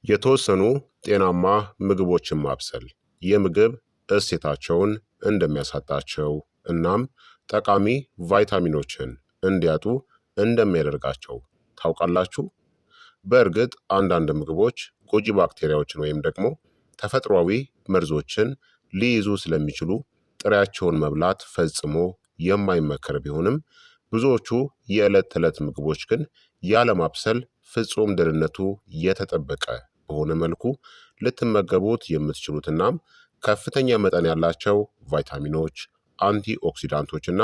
የተወሰኑ ጤናማ ምግቦችን ማብሰል የምግብ እሴታቸውን እንደሚያሳጣቸው እናም ጠቃሚ ቫይታሚኖችን እንዲያጡ እንደሚያደርጋቸው ታውቃላችሁ? በእርግጥ አንዳንድ ምግቦች ጎጂ ባክቴሪያዎችን ወይም ደግሞ ተፈጥሯዊ መርዞችን ሊይዙ ስለሚችሉ ጥሬያቸውን መብላት ፈጽሞ የማይመከር ቢሆንም ብዙዎቹ የዕለት ተዕለት ምግቦች ግን ያለማብሰል ፍጹም ደህንነቱ የተጠበቀ በሆነ መልኩ ልትመገቡት የምትችሉትናም ከፍተኛ መጠን ያላቸው ቫይታሚኖች፣ አንቲ ኦክሲዳንቶች እና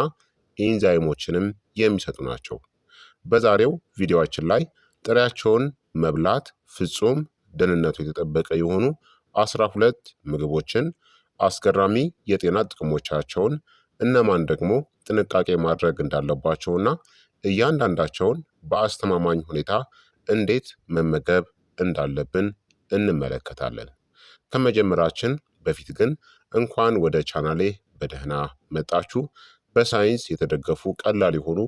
ኢንዛይሞችንም የሚሰጡ ናቸው። በዛሬው ቪዲዮአችን ላይ ጥሬያቸውን መብላት ፍጹም ደህንነቱ የተጠበቀ የሆኑ 12 ምግቦችን፣ አስገራሚ የጤና ጥቅሞቻቸውን፣ እነማን ደግሞ ጥንቃቄ ማድረግ እንዳለባቸውና እያንዳንዳቸውን በአስተማማኝ ሁኔታ እንዴት መመገብ እንዳለብን እንመለከታለን። ከመጀመራችን በፊት ግን እንኳን ወደ ቻናሌ በደህና መጣችሁ። በሳይንስ የተደገፉ ቀላል የሆኑ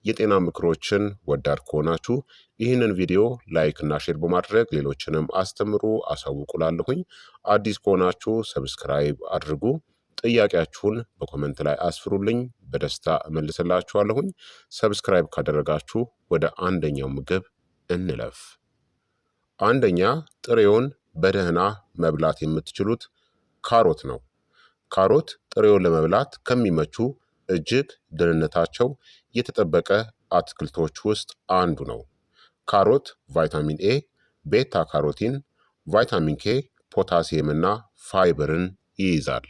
የጤና ምክሮችን ወዳድ ከሆናችሁ ይህንን ቪዲዮ ላይክ እና ሼር በማድረግ ሌሎችንም አስተምሩ አሳውቁላለሁኝ። አዲስ ከሆናችሁ ሰብስክራይብ አድርጉ። ጥያቄያችሁን በኮመንት ላይ አስፍሩልኝ፣ በደስታ እመልስላችኋለሁኝ። ሰብስክራይብ ካደረጋችሁ ወደ አንደኛው ምግብ እንለፍ። አንደኛ ጥሬውን በደህና መብላት የምትችሉት ካሮት ነው። ካሮት ጥሬውን ለመብላት ከሚመቹ እጅግ ደህንነታቸው የተጠበቀ አትክልቶች ውስጥ አንዱ ነው። ካሮት ቫይታሚን ኤ፣ ቤታ ካሮቲን፣ ቫይታሚን ኬ፣ ፖታሲየም እና ፋይበርን ይይዛል።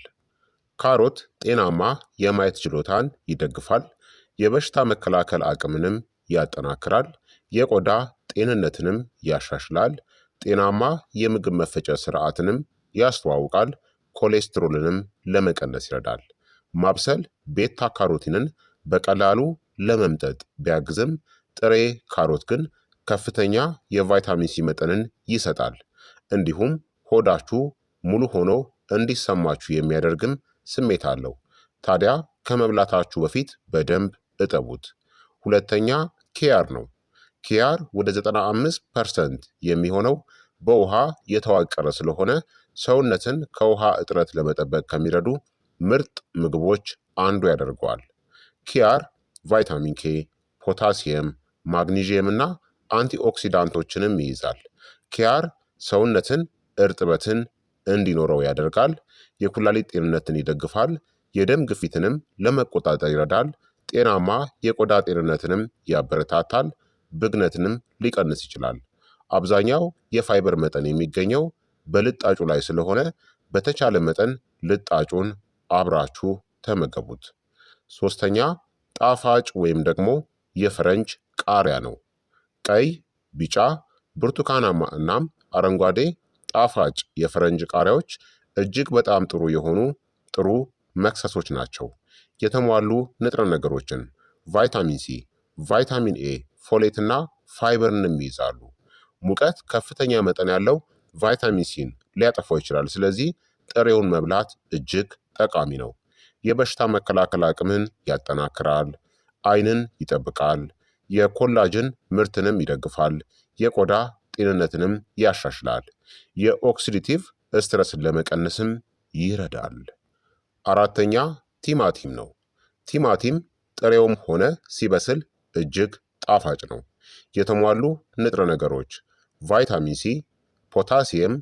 ካሮት ጤናማ የማየት ችሎታን ይደግፋል፣ የበሽታ መከላከል አቅምንም ያጠናክራል፣ የቆዳ ጤንነትንም ያሻሽላል፣ ጤናማ የምግብ መፈጨት ስርዓትንም ያስተዋውቃል፣ ኮሌስትሮልንም ለመቀነስ ይረዳል። ማብሰል ቤታ ካሮቲንን በቀላሉ ለመምጠጥ ቢያግዝም ጥሬ ካሮት ግን ከፍተኛ የቫይታሚን ሲ መጠንን ይሰጣል። እንዲሁም ሆዳችሁ ሙሉ ሆኖ እንዲሰማችሁ የሚያደርግም ስሜት አለው። ታዲያ ከመብላታችሁ በፊት በደንብ እጠቡት። ሁለተኛ ኪያር ነው። ኪያር ወደ 95% የሚሆነው በውሃ የተዋቀረ ስለሆነ ሰውነትን ከውሃ እጥረት ለመጠበቅ ከሚረዱ ምርጥ ምግቦች አንዱ ያደርገዋል። ኪያር ቫይታሚን ኬ፣ ፖታሲየም፣ ማግኒዥየም እና አንቲኦክሲዳንቶችንም ይይዛል። ኪያር ሰውነትን እርጥበትን እንዲኖረው ያደርጋል፣ የኩላሊት ጤንነትን ይደግፋል፣ የደም ግፊትንም ለመቆጣጠር ይረዳል፣ ጤናማ የቆዳ ጤንነትንም ያበረታታል፣ ብግነትንም ሊቀንስ ይችላል። አብዛኛው የፋይበር መጠን የሚገኘው በልጣጩ ላይ ስለሆነ በተቻለ መጠን ልጣጩን አብራችሁ ተመገቡት። ሶስተኛ ጣፋጭ ወይም ደግሞ የፈረንጅ ቃሪያ ነው። ቀይ፣ ቢጫ፣ ብርቱካናማ እናም አረንጓዴ ጣፋጭ የፈረንጅ ቃሪያዎች እጅግ በጣም ጥሩ የሆኑ ጥሩ መክሰሶች ናቸው። የተሟሉ ንጥረ ነገሮችን ቫይታሚን ሲ፣ ቫይታሚን ኤ፣ ፎሌት እና ፋይበርንም ይይዛሉ። ሙቀት ከፍተኛ መጠን ያለው ቫይታሚን ሲን ሊያጠፋው ይችላል። ስለዚህ ጥሬውን መብላት እጅግ ጠቃሚ ነው። የበሽታ መከላከል አቅምን ያጠናክራል፣ ዓይንን ይጠብቃል፣ የኮላጅን ምርትንም ይደግፋል፣ የቆዳ ጤንነትንም ያሻሽላል፣ የኦክሲዲቲቭ ስትረስን ለመቀነስም ይረዳል። አራተኛ ቲማቲም ነው። ቲማቲም ጥሬውም ሆነ ሲበስል እጅግ ጣፋጭ ነው። የተሟሉ ንጥረ ነገሮች ቫይታሚን ሲ፣ ፖታሲየም፣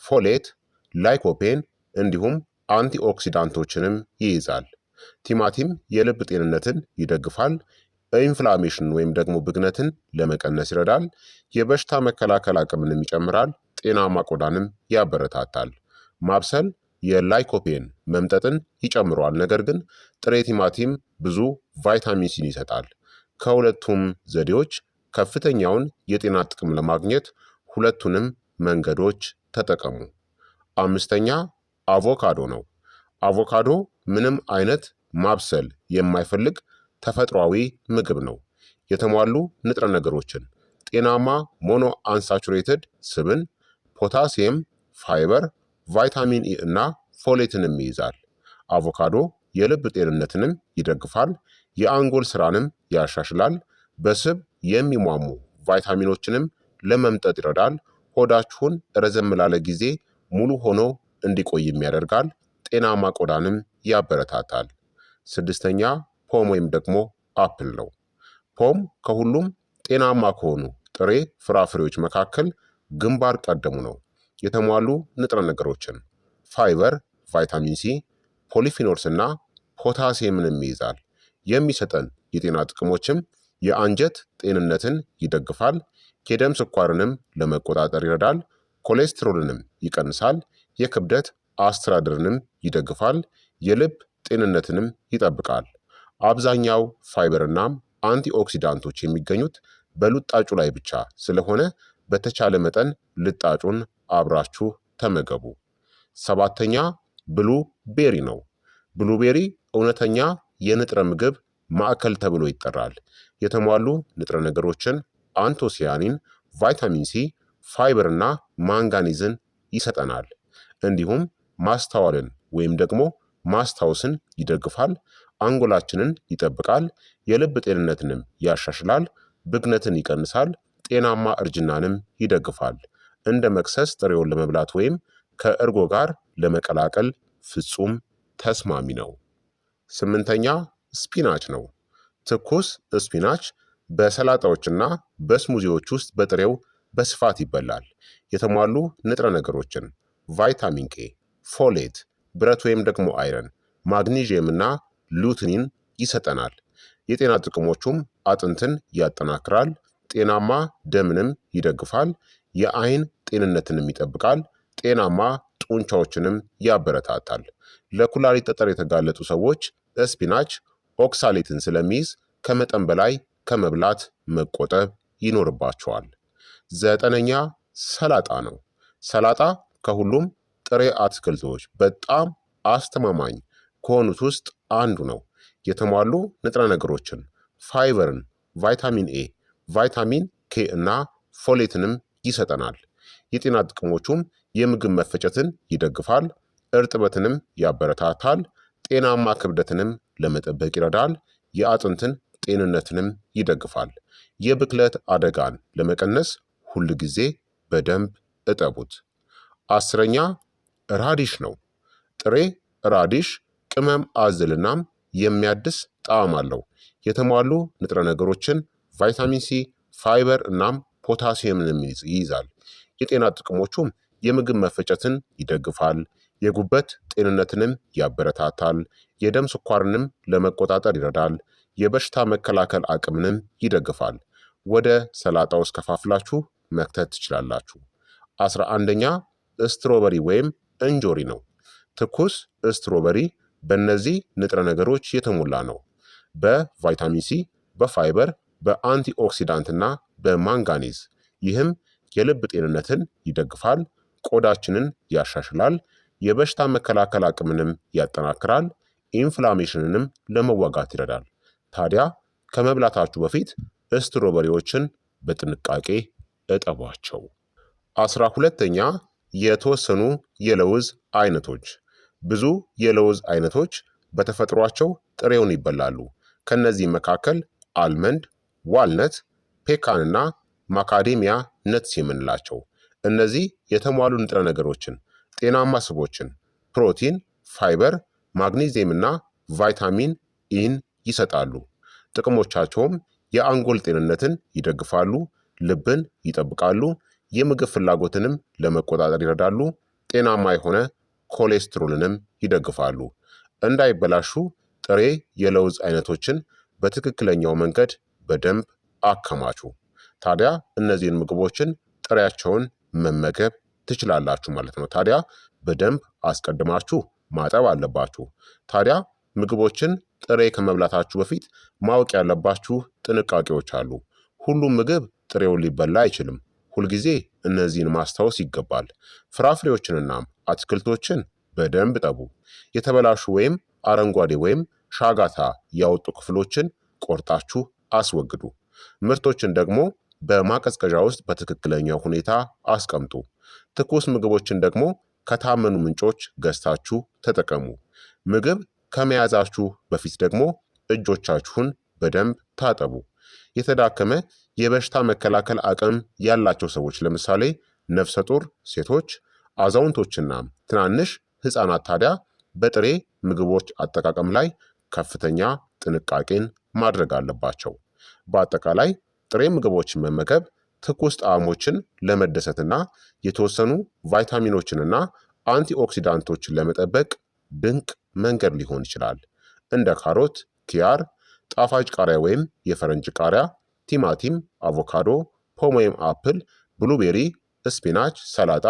ፎሌት፣ ላይኮፔን እንዲሁም አንቲኦክሲዳንቶችንም ይይዛል። ቲማቲም የልብ ጤንነትን ይደግፋል፣ ኢንፍላሜሽን ወይም ደግሞ ብግነትን ለመቀነስ ይረዳል፣ የበሽታ መከላከል አቅምንም ይጨምራል፣ ጤናማ ቆዳንም ያበረታታል። ማብሰል የላይኮፔን መምጠጥን ይጨምረዋል፣ ነገር ግን ጥሬ ቲማቲም ብዙ ቫይታሚን ሲን ይሰጣል። ከሁለቱም ዘዴዎች ከፍተኛውን የጤና ጥቅም ለማግኘት ሁለቱንም መንገዶች ተጠቀሙ። አምስተኛ አቮካዶ ነው። አቮካዶ ምንም አይነት ማብሰል የማይፈልግ ተፈጥሯዊ ምግብ ነው። የተሟሉ ንጥረ ነገሮችን ጤናማ ሞኖ አንሳቹሬትድ ስብን፣ ፖታሲየም፣ ፋይበር፣ ቫይታሚን ኢ እና ፎሌትንም ይይዛል። አቮካዶ የልብ ጤንነትንም ይደግፋል፣ የአንጎል ስራንም ያሻሽላል፣ በስብ የሚሟሙ ቫይታሚኖችንም ለመምጠጥ ይረዳል፣ ሆዳችሁን ረዘም ላለ ጊዜ ሙሉ ሆኖ እንዲቆይም ያደርጋል። ጤናማ ቆዳንም ያበረታታል። ስድስተኛ ፖም ወይም ደግሞ አፕል ነው። ፖም ከሁሉም ጤናማ ከሆኑ ጥሬ ፍራፍሬዎች መካከል ግንባር ቀደሙ ነው። የተሟሉ ንጥረ ነገሮችን ፋይበር፣ ቫይታሚን ሲ፣ ፖሊፊኖልስ እና ፖታሲየምንም ይይዛል። የሚሰጠን የጤና ጥቅሞችም የአንጀት ጤንነትን ይደግፋል፣ የደም ስኳርንም ለመቆጣጠር ይረዳል፣ ኮሌስትሮልንም ይቀንሳል፣ የክብደት አስተዳደርንም ይደግፋል፣ የልብ ጤንነትንም ይጠብቃል። አብዛኛው ፋይበርናም አንቲኦክሲዳንቶች የሚገኙት በልጣጩ ላይ ብቻ ስለሆነ በተቻለ መጠን ልጣጩን አብራችሁ ተመገቡ። ሰባተኛ ብሉ ቤሪ ነው። ብሉ ቤሪ እውነተኛ የንጥረ ምግብ ማዕከል ተብሎ ይጠራል። የተሟሉ ንጥረ ነገሮችን አንቶሲያኒን፣ ቫይታሚን ሲ፣ ፋይበር እና ማንጋኒዝን ይሰጠናል። እንዲሁም ማስተዋልን ወይም ደግሞ ማስታወስን ይደግፋል፣ አንጎላችንን ይጠብቃል፣ የልብ ጤንነትንም ያሻሽላል፣ ብግነትን ይቀንሳል፣ ጤናማ እርጅናንም ይደግፋል። እንደ መክሰስ ጥሬውን ለመብላት ወይም ከእርጎ ጋር ለመቀላቀል ፍጹም ተስማሚ ነው። ስምንተኛ ስፒናች ነው። ትኩስ ስፒናች በሰላጣዎችና በስሙዚዎች ውስጥ በጥሬው በስፋት ይበላል። የተሟሉ ንጥረ ነገሮችን ቫይታሚን ኬ፣ ፎሌት፣ ብረት ወይም ደግሞ አይረን፣ ማግኒዥየም እና ሉትኒን ይሰጠናል። የጤና ጥቅሞቹም አጥንትን ያጠናክራል፣ ጤናማ ደምንም ይደግፋል፣ የአይን ጤንነትንም ይጠብቃል፣ ጤናማ ጡንቻዎችንም ያበረታታል። ለኩላሊት ጠጠር የተጋለጡ ሰዎች ስፒናች ኦክሳሌትን ስለሚይዝ ከመጠን በላይ ከመብላት መቆጠብ ይኖርባቸዋል። ዘጠነኛ ሰላጣ ነው። ሰላጣ ከሁሉም ጥሬ አትክልቶች በጣም አስተማማኝ ከሆኑት ውስጥ አንዱ ነው። የተሟሉ ንጥረ ነገሮችን ፋይበርን፣ ቫይታሚን ኤ፣ ቫይታሚን ኬ እና ፎሌትንም ይሰጠናል። የጤና ጥቅሞቹም የምግብ መፈጨትን ይደግፋል፣ እርጥበትንም ያበረታታል፣ ጤናማ ክብደትንም ለመጠበቅ ይረዳል፣ የአጥንትን ጤንነትንም ይደግፋል። የብክለት አደጋን ለመቀነስ ሁል ጊዜ በደንብ እጠቡት። አስረኛ ራዲሽ ነው። ጥሬ ራዲሽ ቅመም አዘልናም የሚያድስ ጣዕም አለው። የተሟሉ ንጥረ ነገሮችን ቫይታሚን ሲ፣ ፋይበር እናም ፖታሲየምንም ይይዛል። የጤና ጥቅሞቹም የምግብ መፈጨትን ይደግፋል፣ የጉበት ጤንነትንም ያበረታታል፣ የደም ስኳርንም ለመቆጣጠር ይረዳል፣ የበሽታ መከላከል አቅምንም ይደግፋል። ወደ ሰላጣ ውስጥ ከፋፍላችሁ መክተት ትችላላችሁ። 11ኛ ስትሮበሪ ወይም እንጆሪ ነው። ትኩስ ስትሮበሪ በእነዚህ ንጥረ ነገሮች የተሞላ ነው። በቫይታሚን ሲ፣ በፋይበር፣ በአንቲኦክሲዳንት እና በማንጋኒዝ። ይህም የልብ ጤንነትን ይደግፋል፣ ቆዳችንን ያሻሽላል፣ የበሽታ መከላከል አቅምንም ያጠናክራል፣ ኢንፍላሜሽንንም ለመዋጋት ይረዳል። ታዲያ ከመብላታችሁ በፊት ስትሮበሪዎችን በጥንቃቄ እጠቧቸው። 12ኛ የተወሰኑ የለውዝ አይነቶች። ብዙ የለውዝ አይነቶች በተፈጥሯቸው ጥሬውን ይበላሉ። ከነዚህም መካከል አልመንድ፣ ዋልነት፣ ፔካንና ማካዴሚያ ነትስ የምንላቸው። እነዚህ የተሟሉ ንጥረ ነገሮችን፣ ጤናማ ስቦችን፣ ፕሮቲን፣ ፋይበር፣ ማግኒዚየምና ቫይታሚን ኢን ይሰጣሉ። ጥቅሞቻቸውም የአንጎል ጤንነትን ይደግፋሉ፣ ልብን ይጠብቃሉ፣ የምግብ ፍላጎትንም ለመቆጣጠር ይረዳሉ፣ ጤናማ የሆነ ኮሌስትሮልንም ይደግፋሉ። እንዳይበላሹ ጥሬ የለውዝ አይነቶችን በትክክለኛው መንገድ በደንብ አከማቹ። ታዲያ እነዚህን ምግቦችን ጥሬያቸውን መመገብ ትችላላችሁ ማለት ነው። ታዲያ በደንብ አስቀድማችሁ ማጠብ አለባችሁ። ታዲያ ምግቦችን ጥሬ ከመብላታችሁ በፊት ማወቅ ያለባችሁ ጥንቃቄዎች አሉ። ሁሉም ምግብ ጥሬውን ሊበላ አይችልም። ሁልጊዜ እነዚህን ማስታወስ ይገባል። ፍራፍሬዎችንና አትክልቶችን በደንብ ጠቡ። የተበላሹ ወይም አረንጓዴ ወይም ሻጋታ ያወጡ ክፍሎችን ቆርጣችሁ አስወግዱ። ምርቶችን ደግሞ በማቀዝቀዣ ውስጥ በትክክለኛው ሁኔታ አስቀምጡ። ትኩስ ምግቦችን ደግሞ ከታመኑ ምንጮች ገዝታችሁ ተጠቀሙ። ምግብ ከመያዛችሁ በፊት ደግሞ እጆቻችሁን በደንብ ታጠቡ። የተዳከመ የበሽታ መከላከል አቅም ያላቸው ሰዎች ለምሳሌ ነፍሰ ጡር ሴቶች፣ አዛውንቶችና ትናንሽ ህፃናት ታዲያ በጥሬ ምግቦች አጠቃቀም ላይ ከፍተኛ ጥንቃቄን ማድረግ አለባቸው። በአጠቃላይ ጥሬ ምግቦችን መመገብ ትኩስ ጣዕሞችን ለመደሰትና የተወሰኑ ቫይታሚኖችንና አንቲኦክሲዳንቶችን ለመጠበቅ ድንቅ መንገድ ሊሆን ይችላል። እንደ ካሮት፣ ኪያር፣ ጣፋጭ ቃሪያ ወይም የፈረንጅ ቃሪያ፣ ቲማቲም፣ አቮካዶ፣ ፖም ወይም አፕል፣ ብሉቤሪ፣ ስፒናች፣ ሰላጣ፣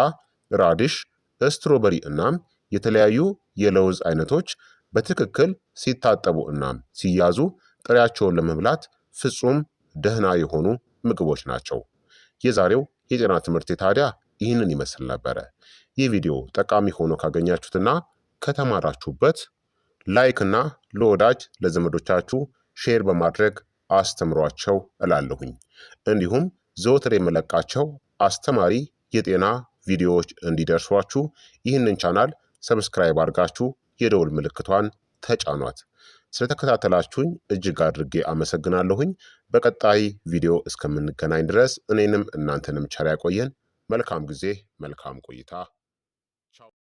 ራዲሽ፣ ስትሮበሪ እናም የተለያዩ የለውዝ አይነቶች በትክክል ሲታጠቡ እናም ሲያዙ ጥሬያቸውን ለመብላት ፍጹም ደህና የሆኑ ምግቦች ናቸው። የዛሬው የጤና ትምህርት ታዲያ ይህንን ይመስል ነበረ። ይህ ቪዲዮ ጠቃሚ ሆኖ ካገኛችሁትና ከተማራችሁበት ላይክ እና ለወዳጅ ለዘመዶቻችሁ ሼር በማድረግ አስተምሯቸው እላለሁኝ። እንዲሁም ዘወትር የመለቃቸው አስተማሪ የጤና ቪዲዮዎች እንዲደርሷችሁ ይህንን ቻናል ሰብስክራይብ አድርጋችሁ የደውል ምልክቷን ተጫኗት። ስለተከታተላችሁኝ እጅግ አድርጌ አመሰግናለሁኝ። በቀጣይ ቪዲዮ እስከምንገናኝ ድረስ እኔንም እናንተንም ቸር ያቆየን። መልካም ጊዜ፣ መልካም ቆይታ።